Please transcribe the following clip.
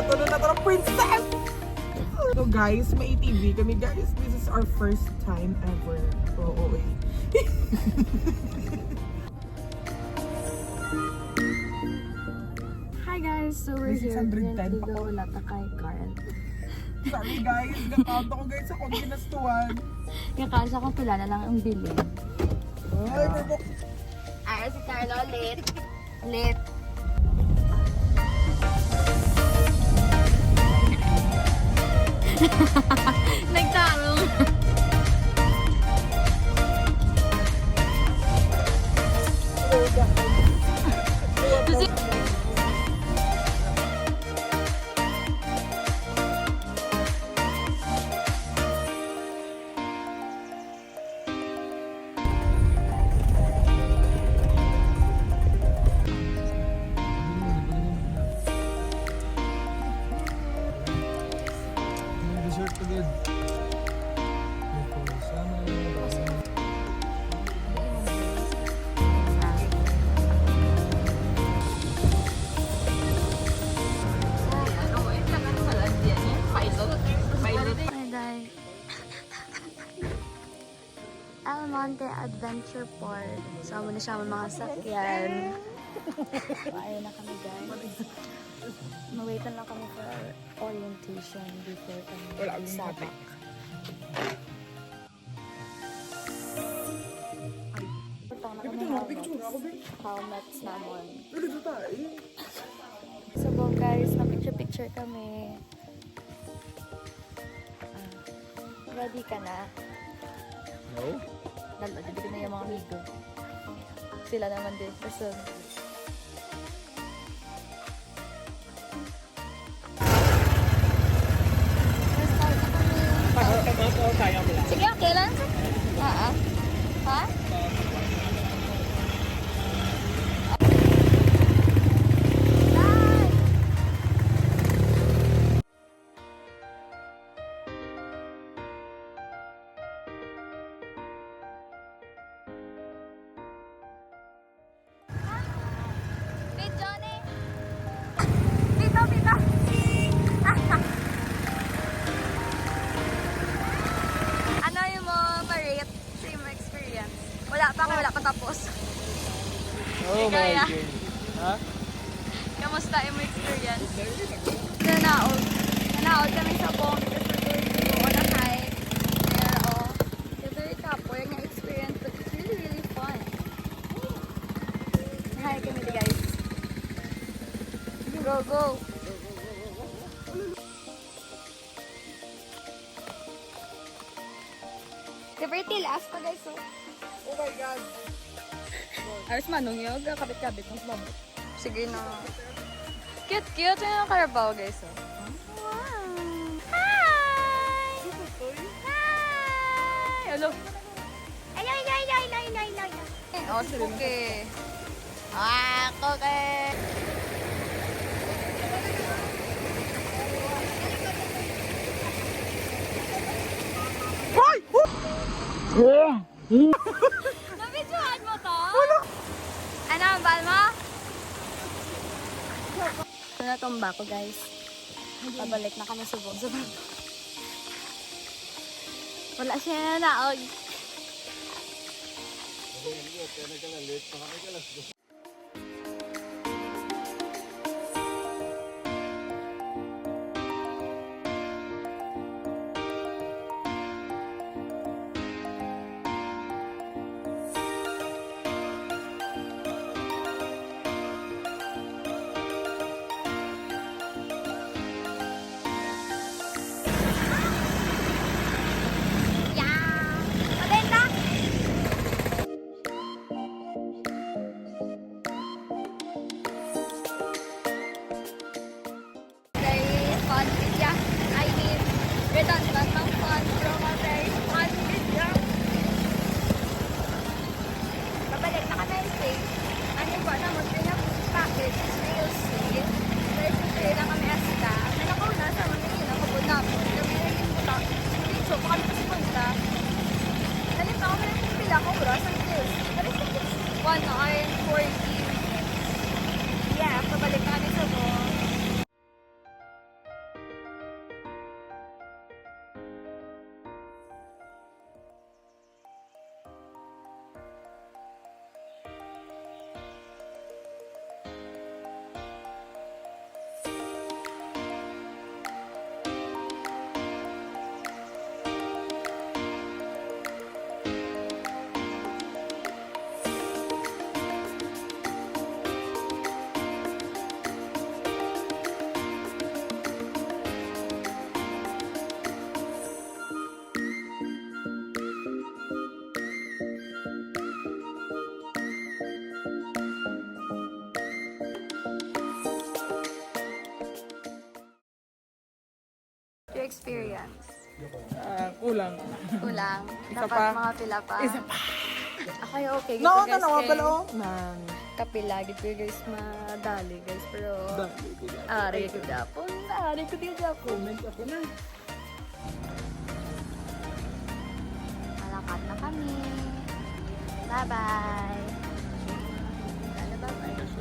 Tulo na to, princess! So guys, may ATV kami guys. This is our first time ever. Oo, Hi guys, so we're here 610 currently pa ko. go Latakay Carl. Sorry guys, nakaunt ako guys sa kong ginastuan. Kakasa ko pila na lang ang bilin. Ay, bro. Ay, si Carlo, late. Late. Nagtarong. Dessert agad. Hi guys. Almonte Adventure Park. Sama na siya ang mga sakyan. Ayun na kami guys. Mawaitan lang kami for our orientation before kami Wala akong sabak. Punta na kami helmets naman. Ano dito tayo? So guys, na-picture kami. Ready ka na? No? Dito ko na yung mga amigo. Sila naman din. Kasi sige, okay lang. Ha? Bye! Wait, Johnny! Dito, dito! Ano yung mo pa-rate sa yung experience? Wala pa tapos. Oh my Kaya. God. Ha? Kamusta yung experience? Nanaog. Nanaog kami sa bong because we're going to go on a hike. Pero, it's very kapoy yung experience but it's really, really fun. Hi kami guys. Go, go! Liberty, last pa guys, oh. Oh my God! Ayos manong yun, kabit-kabit ng sumabot. Sige na. Cute, cute yung Carabao guys, oh. Wow! Hi! Hi! Hello! Oh, si Cookie. Ah, Cookie! Nabidyohan mo to? Ano ang bal mo? Ito na tumba ko guys. Pabalik na kami sa buong sabang. Wala siya na naog. experience? Kulang. Kulang. Isa Dapat pa. mga pila pa. Isa pa. Okay, okay. No, Guys, tanawa kay- pala oh. Nang. Kapila, gito guys, madali guys. Pero, ari ko dapon. Ari ko din dapon. Comment ako na. Malakad na kami. Bye-bye.